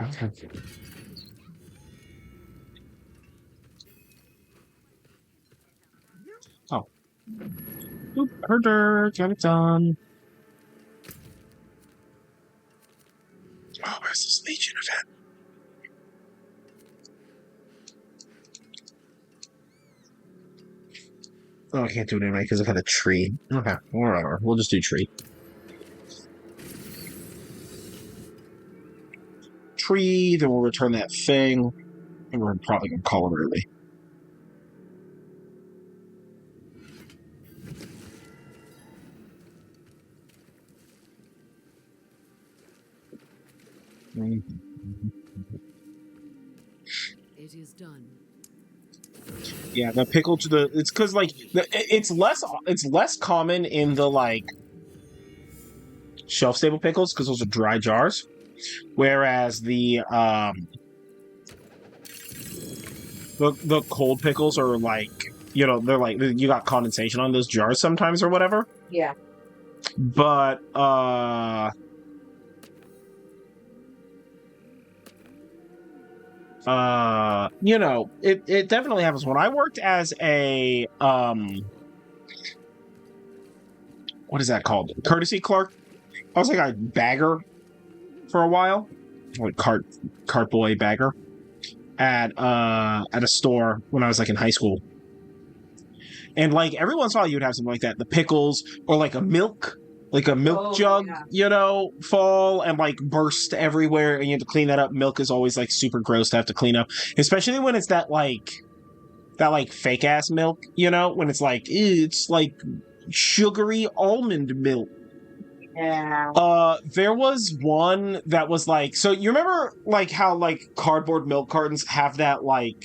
Okay. Oh. Oop, herder, got it done. Oh, where's this Legion event? Oh, I can't do it anyway because I've had a tree. Okay, whatever. We'll just do tree. Tree, then we'll return that thing, and we're probably going to call it early. It is done. Yeah, the pickle to the... It's because, like, it's less common in the, like, shelf-stable pickles, because those are dry jars. Whereas the cold pickles are, like, you know, they're like, you got condensation on those jars sometimes or whatever. Yeah. But, you know, it definitely happens. When I worked as a, what is that called? Courtesy clerk? I was like a bagger for a while. Like cart boy bagger at a store when I was like in high school. And like every once in a while you'd have something like that. The pickles or like a milk jug, yeah. you know, fall and like burst everywhere and you have to clean that up. Milk is always like super gross to have to clean up, especially when it's that fake ass milk, you know, when it's like, it's like sugary almond milk. Yeah. There was one that was like, so you remember like how like cardboard milk cartons have that like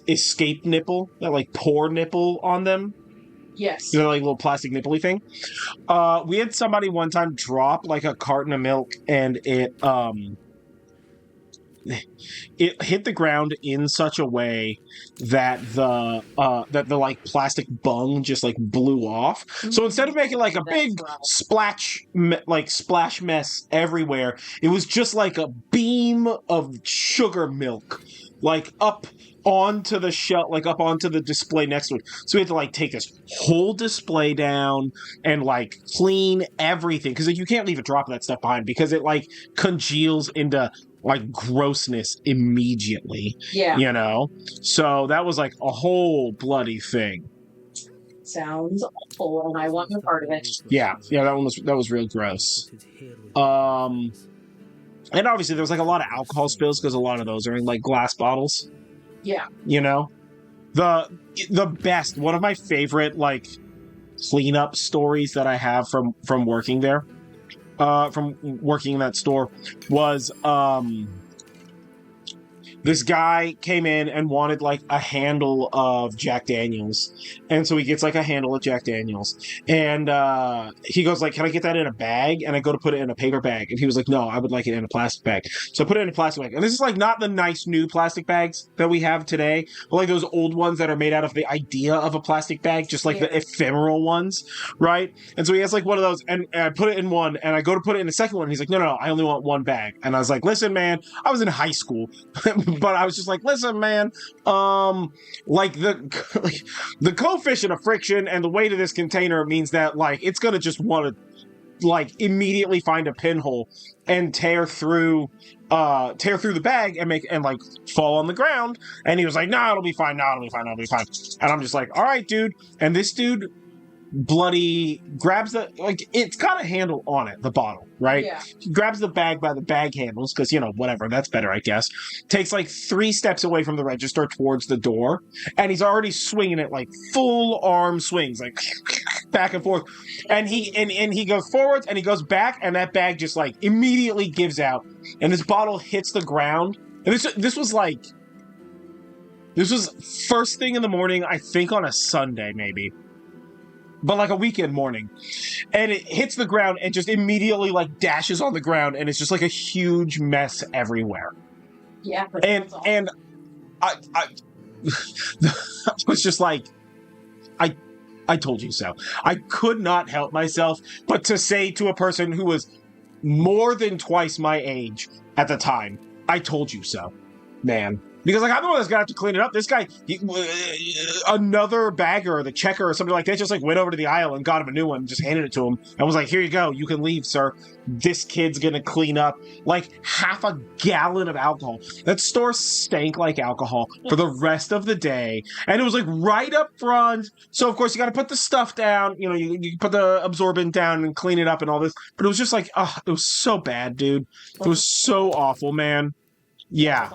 escape nipple, that like pour nipple on them? Yes. They're like little plastic nippley thing. We had somebody one time drop like a carton of milk and it hit the ground in such a way that the like plastic bung just like blew off. So instead of making like a big splash mess everywhere, it was just like a beam of sugar milk like up onto the shelf, like up onto the display next to it. So we had to like take this whole display down and like clean everything because like, you can't leave a drop of that stuff behind because it like congeals into like grossness immediately. Yeah. You know? So that was like a whole bloody thing. Sounds awful, and I want no part of it. Yeah, that was real gross. And obviously there was like a lot of alcohol spills because a lot of those are in like glass bottles. Yeah. You know? The best, one of my favorite like cleanup stories that I have from working there, from working in that store was this guy came in and wanted like a handle of Jack Daniels. And so he gets like a handle of Jack Daniels. And he goes like, can I get that in a bag? And I go to put it in a paper bag. And he was like, no, I would like it in a plastic bag. So I put it in a plastic bag. And this is like not the nice new plastic bags that we have today, but like those old ones that are made out of the idea of a plastic bag, just like the ephemeral ones, right? And so he has like one of those and I put it in one and I go to put it in the second one. And he's like, no, I only want one bag. And I was like, listen, man, I was in high school. But I was just like, listen, man, like the coefficient of friction and the weight of this container means that like it's gonna just want to like immediately find a pinhole and tear through the bag and like fall on the ground. And he was like, no, it'll be fine. And I'm just like, all right, dude. And this dude bloody grabs the, like, it's got a handle on it, the bottle, right? Yeah. He grabs the bag by the bag handles because, you know, whatever, that's better, I guess. Takes like 3 steps away from the register towards the door, and he's already swinging it like full arm swings, like back and forth. And he goes forwards and he goes back, and that bag just like immediately gives out, and this bottle hits the ground. And this was first thing in the morning, I think on a Sunday maybe. But like a weekend morning, and it hits the ground and just immediately like dashes on the ground, and it's just like a huge mess everywhere. Yeah, and I was just like, I told you so. I could not help myself but to say to a person who was more than twice my age at the time. I told you so, man. Because, like, I'm the one that's gonna have to clean it up. This guy, another bagger or the checker or something like that, just, like, went over to the aisle and got him a new one and just handed it to him and was like, here you go, you can leave, sir. This kid's gonna clean up, like, half a gallon of alcohol. That store stank like alcohol for the rest of the day. And it was, like, right up front. So, of course, you gotta put the stuff down. You know, you put the absorbent down and clean it up and all this. But it was just like, it was so bad, dude. It was so awful, man. Yeah.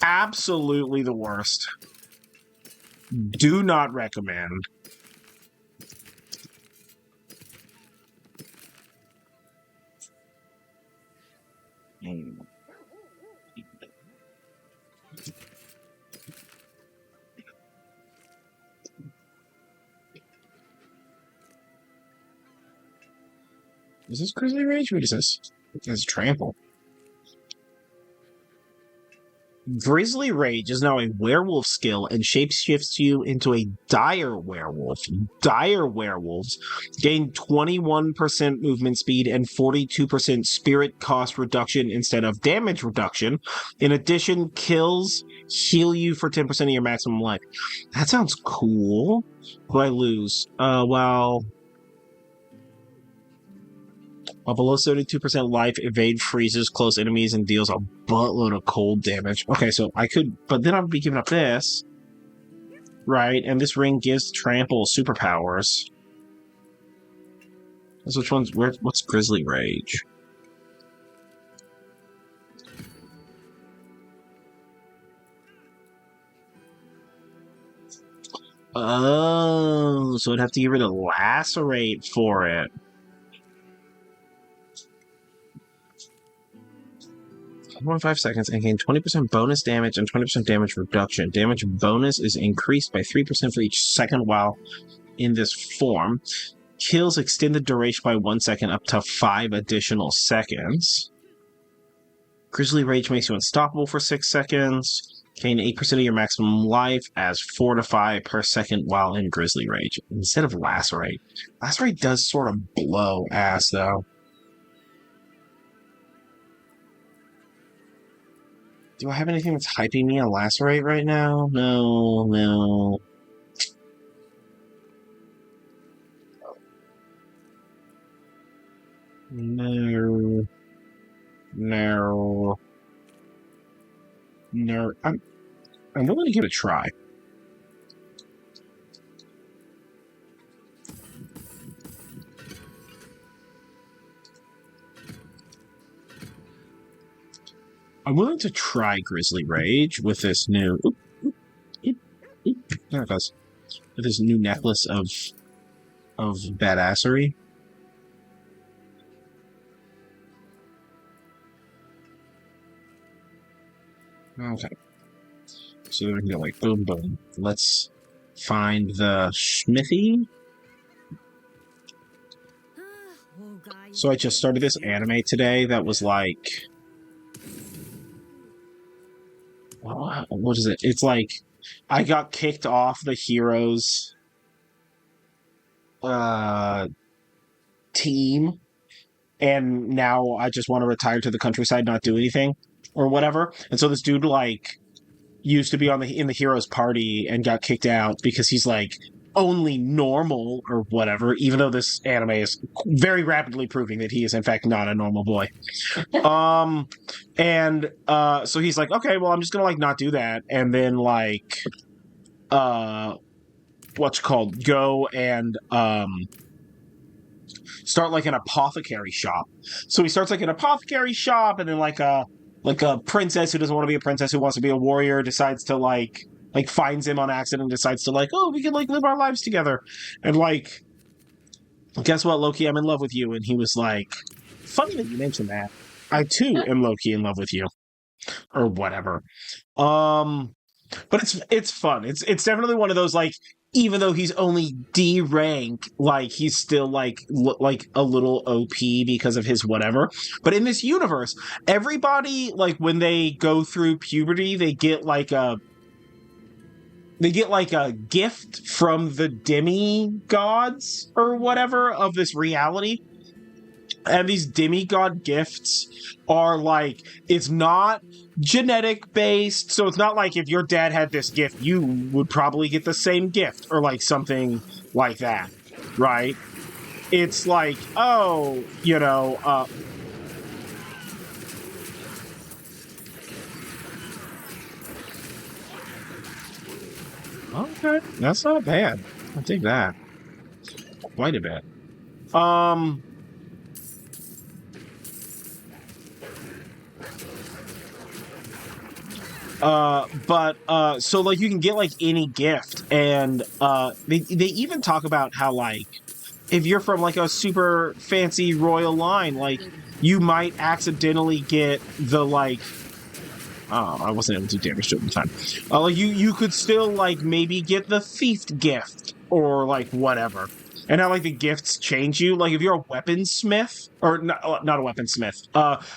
Absolutely the worst. Do not recommend. Is this Grizzly Rage? What is this? This is Trample. Grizzly Rage is now a werewolf skill and shapeshifts you into a dire werewolf. Dire werewolves gain 21% movement speed and 42% spirit cost reduction instead of damage reduction. In addition, kills heal you for 10% of your maximum life. That sounds cool. Who I lose? Well... While below 72% life, evade freezes close enemies and deals a buttload of cold damage. Okay, so I could... But then I would be giving up this. Right? And this ring gives Trample superpowers. So which one's... What's Grizzly Rage? Oh, so I'd have to get rid of Lacerate for it. 1.5 seconds and gain 20% bonus damage and 20% damage reduction. Damage bonus is increased by 3% for each second while in this form. Kills extend the duration by 1 second up to 5 additional seconds. Grizzly Rage makes you unstoppable for 6 seconds. Gain 8% of your maximum life as fortify per second while in Grizzly Rage. Instead of Lacerate. Lacerate does sort of blow ass, though. Do I have anything that's hyping me on Lacerate right now? No. No. I'm willing to give it a try. I'm willing to try Grizzly Rage with this new... There it goes. With this new necklace of badassery. Okay. So we can go like boom, boom. Let's find the smithy. So I just started this anime today that was like... What is it? It's like I got kicked off the heroes team, and now I just want to retire to the countryside, not do anything or whatever. And so this dude like used to be in the heroes party and got kicked out because he's like only normal or whatever, even though this anime is very rapidly proving that he is in fact not a normal boy. So he's like, okay, well, I'm just gonna like not do that, and then like go and start like an apothecary shop. So he starts like an apothecary shop, and then like a princess who doesn't want to be a princess, who wants to be a warrior, decides to like finds him on accident and decides to like, oh, we can like live our lives together. And like, guess what, Loki, I'm in love with you. And he was like, funny that you mentioned that. I too am low-key in love with you. Or whatever. But it's fun. It's definitely one of those like, even though he's only D rank, like he's still like a little OP because of his whatever. But in this universe, everybody like when they go through puberty, they get like a gift from the demigods or whatever of this reality. And these demigod gifts are like, it's not genetic based, so it's not like if your dad had this gift, you would probably get the same gift or like something like that, right? It's like, oh, you know, okay, that's not bad. I'll take that. Quite a bit. So like you can get like any gift, and they even talk about how like if you're from like a super fancy royal line, like you might accidentally get the like oh, I wasn't able to do damage to it in time. Like you could still like maybe get the thief gift or like whatever. And how like the gifts change you. Like if you're a weaponsmith, or not a weaponsmith.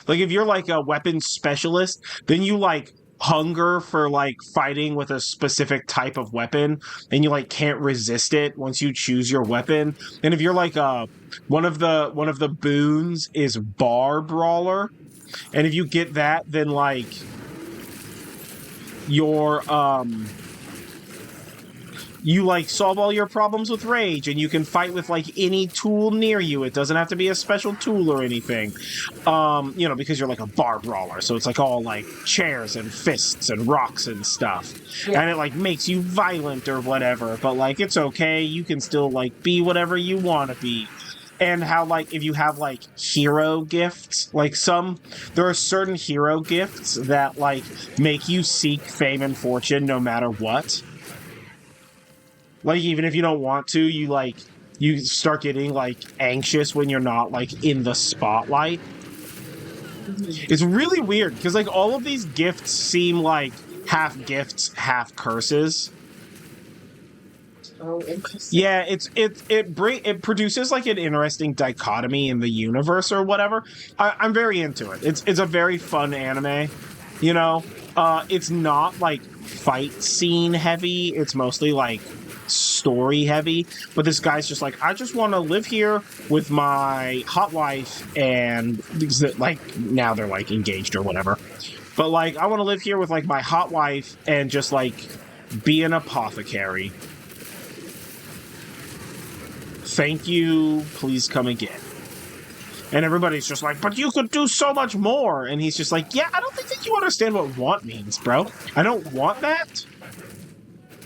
Like if you're like a weapons specialist, then you like hunger for like fighting with a specific type of weapon, and you like can't resist it once you choose your weapon. And if you're like one of the boons is bar brawler, and if you get that, then like your you like solve all your problems with rage, and you can fight with like any tool near you. It doesn't have to be a special tool or anything, you know, because you're like a bar brawler, so it's like all like chairs and fists and rocks and stuff. Yeah. And it like makes you violent or whatever, but like it's okay, you can still like be whatever you want to be. And how like if you have like hero gifts, like there are certain hero gifts that like make you seek fame and fortune no matter what. Like, even if you don't want to, you start getting, like, anxious when you're not, like, in the spotlight. It's really weird, because, like, all of these gifts seem like half gifts, half curses. Oh, interesting. Yeah, it produces, like, an interesting dichotomy in the universe or whatever. I'm very into it. It's a very fun anime, you know? It's not, like, fight scene heavy. It's mostly, like, story heavy, but this guy's just like, I just want to live here with my hot wife, and like now they're like engaged or whatever, but like I want to live here with like my hot wife and just like be an apothecary. Thank you, please come again. And everybody's just like, but you could do so much more, and he's just like, yeah, I don't think that you understand what want means, bro. I don't want that.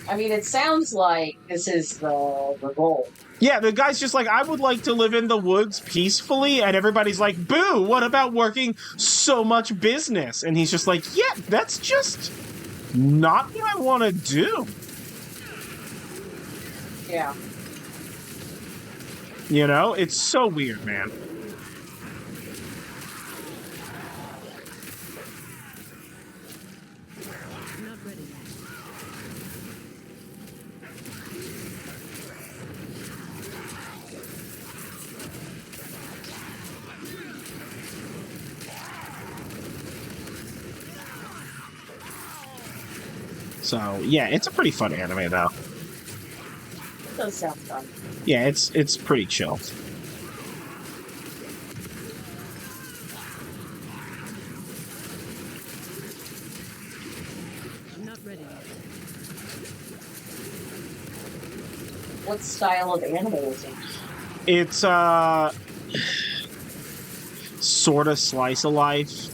I mean, it sounds like this is the goal. Yeah, the guy's just like, I would like to live in the woods peacefully, and everybody's like, boo, what about working so much business? And he's just like, yeah, that's just not what I want to do. Yeah. You know, it's so weird, man. So, yeah, it's a pretty fun anime, though. It does sound fun. Yeah, it's pretty chill. I'm not ready yet. What style of anime is it? It's, sort of slice of life.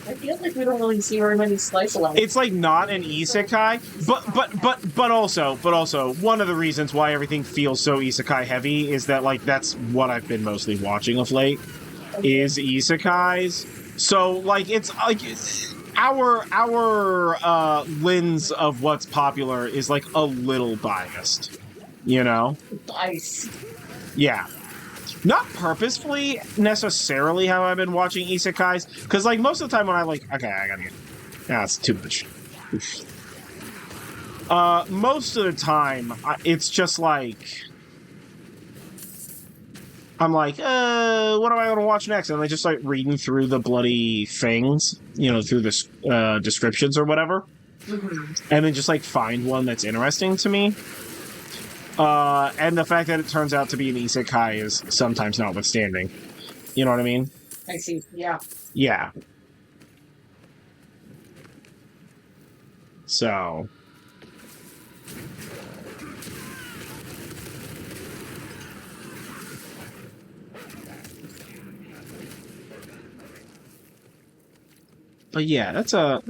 I feel like we don't really see very many slice of life. It's like not an isekai, but also one of the reasons why everything feels so isekai heavy is that like that's what I've been mostly watching of late, is isekais. So like it's like our lens of what's popular is like a little biased, you know? Nice. Yeah. Not purposefully, necessarily, how I've been watching isekais, because, like, most of the time when I, like, okay, I gotta get... That's too much. Most of the time, it's just, like... I'm like, what am I gonna watch next? And I just, like, reading through the bloody things, you know, through the descriptions or whatever. Mm-hmm. And then just, like, find one that's interesting to me. And the fact that it turns out to be an isekai is sometimes notwithstanding. You know what I mean? I see. Yeah. Yeah. So. But yeah, that's a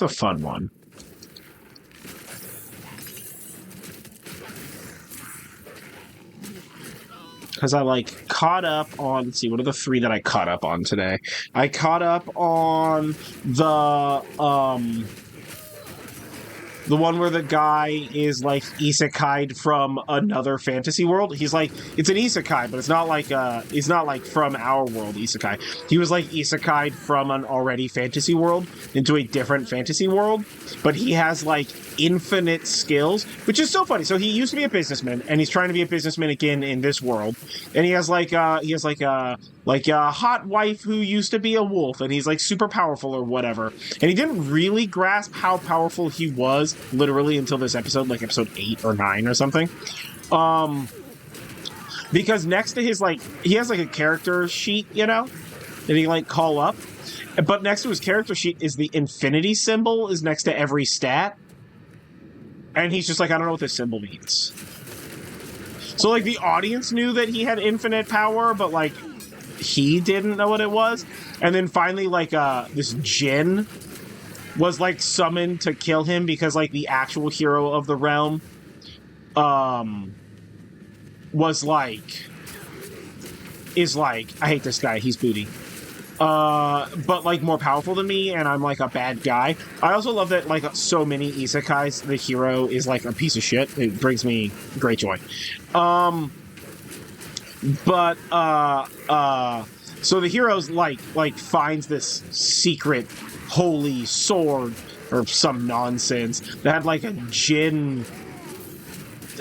fun one. Because I like caught up on, let's see, what are the 3 that I caught up on today? I caught up on the one where the guy is like isekai'd from another fantasy world. He's like, it's an isekai, but it's not like from our world isekai. He was like isekai'd from an already fantasy world into a different fantasy world, but he has like infinite skills, which is so funny. So he used to be a businessman, and he's trying to be a businessman again in this world. And he has like a hot wife who used to be a wolf, and he's like super powerful or whatever. And he didn't really grasp how powerful he was literally until this episode, like episode 8 or 9 or something. Because next to his, like, he has like a character sheet, you know, that he like call up. But next to his character sheet is the infinity symbol is next to every stat. And he's just like, I don't know what this symbol means. So like the audience knew that he had infinite power, but like he didn't know what it was. And then finally, like this djinn was like summoned to kill him because like the actual hero of the realm was like I hate this guy, he's booty. But like more powerful than me, and I'm like a bad guy. I also love that like so many isekais, the hero is like a piece of shit. It brings me great joy. So the hero's like finds this secret holy sword or some nonsense that had like a djinn,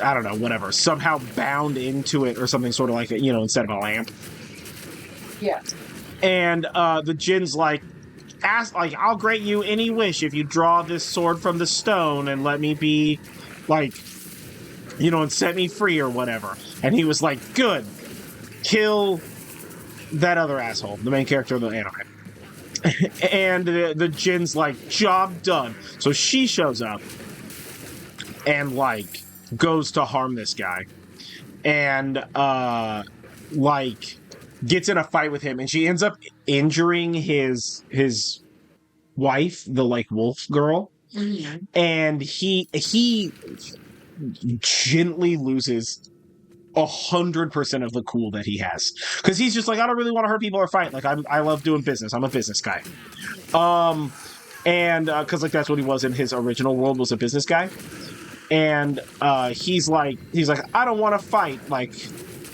I don't know, whatever, somehow bound into it or something, sort of like, you know, instead of a lamp. Yeah. And the djinn's like, I'll grant you any wish if you draw this sword from the stone and let me be, like, you know, and set me free or whatever. And he was like, good, kill that other asshole, the main character of the anime. And the djinn's like, job done. So she shows up and like goes to harm this guy, and like gets in a fight with him, and she ends up injuring his wife, the like wolf girl. Mm-hmm. And he gently loses 100% of the cool that he has, because he's just like, I don't really want to hurt people or fight. Like I love doing business. I'm a business guy. And because like that's what he was in his original world, was a business guy. And he's like I don't want to fight, like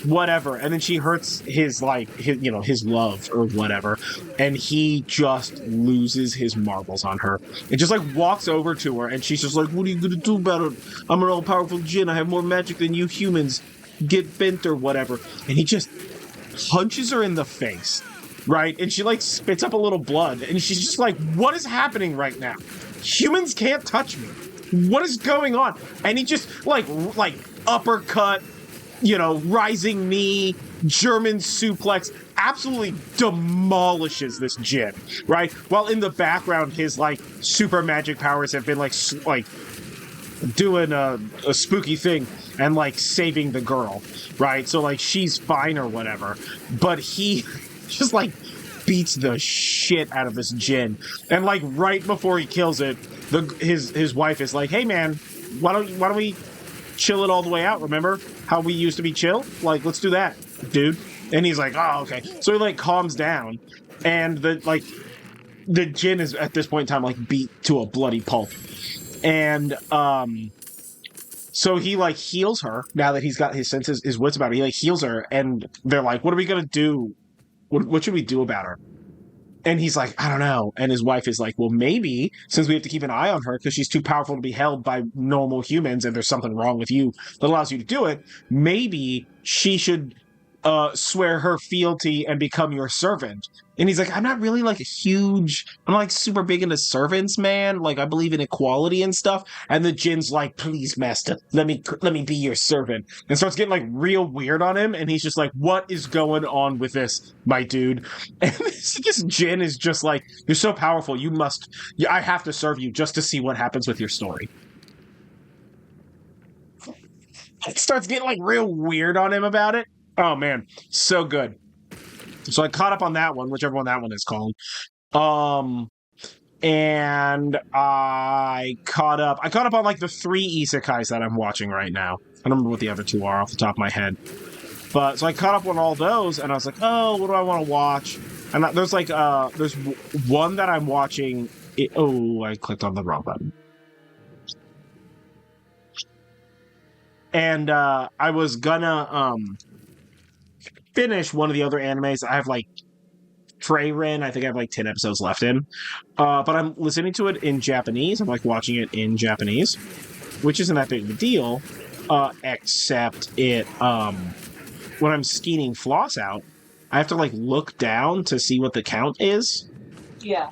whatever. And then she hurts his love or whatever, and he just loses his marbles on her and just like walks over to her, and she's just like, what are you gonna do about it? I'm an all-powerful djinn. I have more magic than you humans. Get bent or whatever. And he just punches her in the face, right? And she like spits up a little blood, and she's just like, what is happening right now? Humans can't touch me. What is going on? And he just like uppercut, you know, rising knee, German suplex, absolutely demolishes this djinn, right? While in the background, his like super magic powers have been like doing a spooky thing and like saving the girl, right? So like she's fine or whatever, but he just like beats the shit out of this djinn. And like right before he kills it, his wife is like, hey man, why don't we chill it all the way out? Remember how we used to be chill? Like, let's do that, dude. And he's like, oh, okay. So he like calms down, and the djinn is at this point in time like beat to a bloody pulp. And so he like heals her now that he's got his senses, his wits about it. He like heals her, and they're like, what are we gonna do? What should we do about her? And he's like, I don't know. And his wife is like, well, maybe since we have to keep an eye on her because she's too powerful to be held by normal humans, and there's something wrong with you that allows you to do it, maybe she should swear her fealty and become your servant. And he's like, I'm not really like I'm like super big into servants, man. Like I believe in equality and stuff. And the Jinn's like, please, master, let me be your servant. And starts getting like real weird on him. And he's just like, what is going on with this, my dude? And this Jinn is just like, you're so powerful. I have to serve you just to see what happens with your story. It starts getting like real weird on him about it. Oh man, so good. So I caught up on that one, whichever one that one is called. And I caught up on like the 3 isekais that I'm watching right now. I don't remember what the other 2 are off the top of my head. But so I caught up on all those, and I was like, oh, what do I want to watch? And there's like there's one that I'm watching. I clicked on the wrong button. And I was gonna finish one of the other animes. I have like Treyrin, I think I have like 10 episodes left in. But I'm listening to it in Japanese. I'm like watching it in Japanese, which isn't that big of a deal. Except it when I'm skeeting floss out, I have to like look down to see what the count is. Yeah.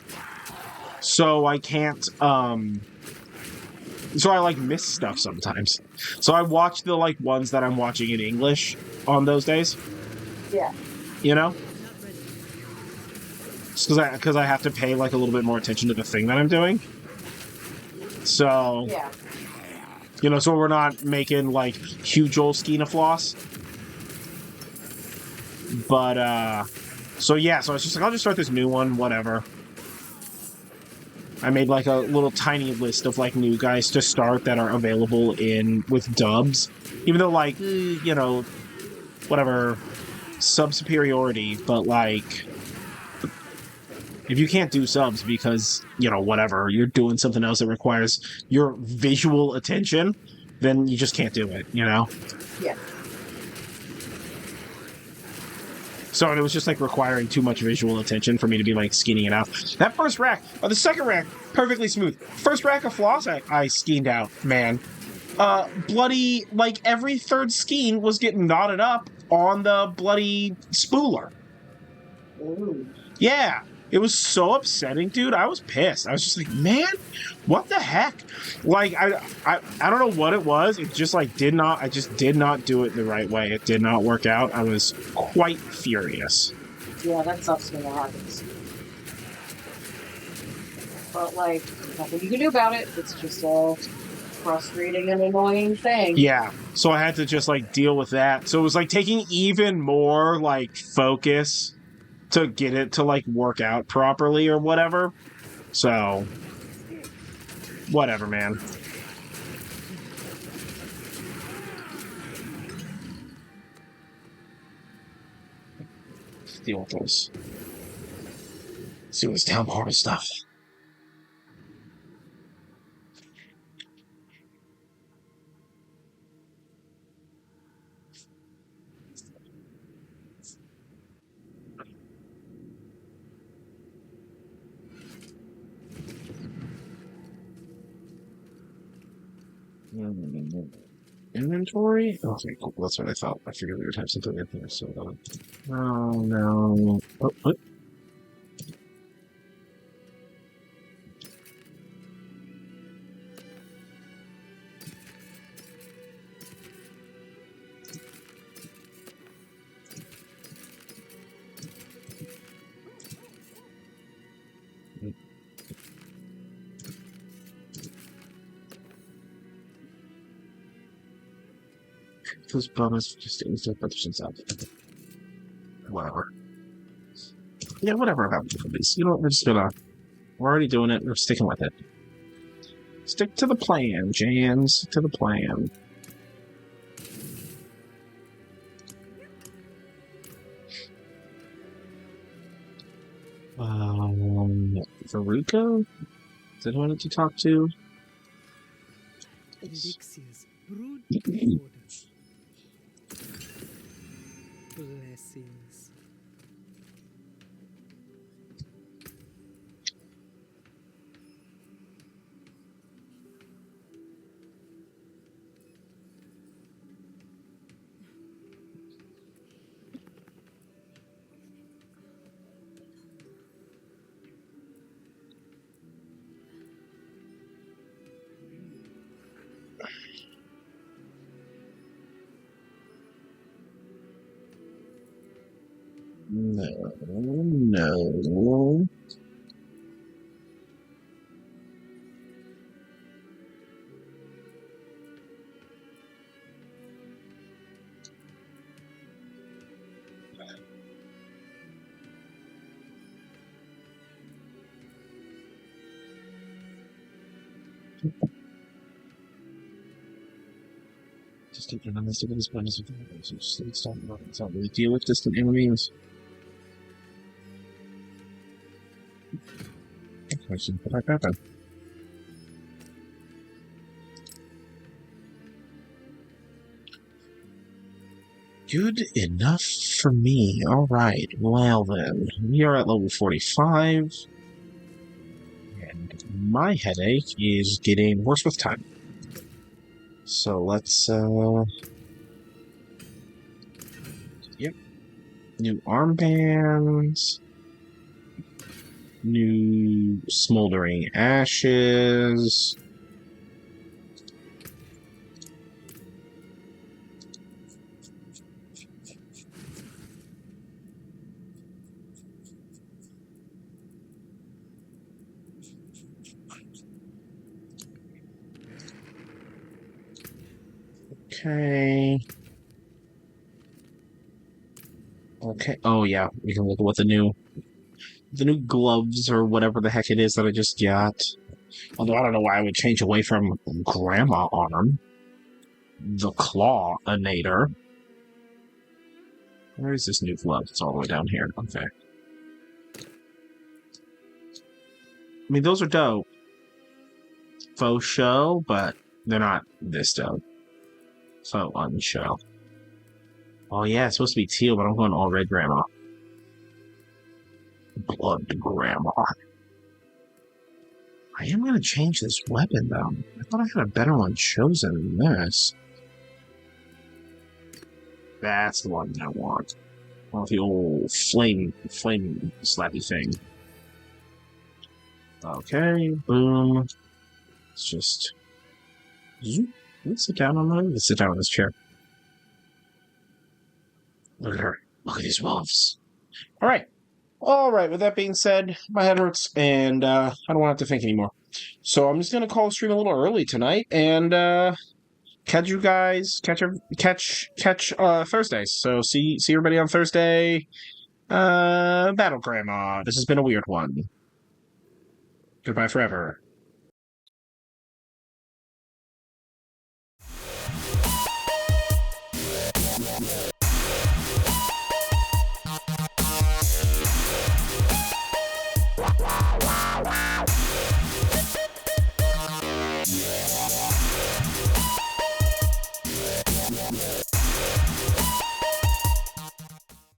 So I can't so I like miss stuff sometimes. So I watch the like ones that I'm watching in English on those days. Yeah. You know? Because I have to pay like a little bit more attention to the thing that I'm doing. So yeah. You know, so we're not making like huge old skein of floss. But so yeah, so I was just like, I'll just start this new one, whatever. I made like a little tiny list of like new guys to start that are available with dubs. Even though like, you know, whatever, sub superiority, but like if you can't do subs because, you know, whatever, you're doing something else that requires your visual attention, then you just can't do it, you know? Yeah. So it was just like requiring too much visual attention for me to be like skeeting it out. That first rack, or the second rack, perfectly smooth. First rack of floss I skeened out, man. Bloody, like every third skeen was getting knotted up on the bloody spooler. Ooh. Yeah. It was so upsetting, dude. I was pissed. I was just like, man, what the heck? Like, I don't know what it was. It just like I just did not do it the right way. It did not work out. I was quite furious. Yeah, that sucks when that happens. But like, nothing you can do about it. It's just a frustrating and annoying thing. Yeah. So I had to just like deal with that. So it was like taking even more like focus to get it to like work out properly or whatever. So whatever, man. Let's deal with this. See what's down hard stuff. Inventory? Okay, cool. That's what I thought. I figured we would have something in there. So, oh no. Oh, what? Those bonus just instant partitions out. Whatever. Yeah, whatever about these. You know what? We're already doing it. We're sticking with it. Stick to the plan, Jan. Stick to the plan. Veruca? Is that who I need to talk to? Elixirs, brood orders. Blessings. No. Just take your numbers to this bonus of it's not really deal with distant enemies. I should put like that then. Good enough for me. Alright, well then. We are at level 45. And my headache is getting worse with time. So let's, Yep. New armbands. New smoldering ashes. Okay. Okay. Oh yeah, we can look at what the new gloves or whatever the heck it is that I just got. Although I don't know why I would change away from grandma arm. The claw-anator. Where is this new glove? It's all the way down here. Okay. I mean, those are dope. Faux show, but they're not this dope. Faux unshow. Oh yeah, it's supposed to be teal, but I'm going all red grandma. Blood grandma. I am going to change this weapon, though. I thought I had a better one chosen than this. That's the one I want. I want the old flame slappy thing. Okay, boom. Let's just... Zoop. Let's sit down on that. Let's sit down on this chair. Look at her. Look at these wolves. Alright. Alright, with that being said, my head hurts, and I don't want to have to think anymore. So I'm just going to call the stream a little early tonight, and catch you guys, catch Thursdays. So see everybody on Thursday. Battle Grandma. This has been a weird one. Goodbye forever.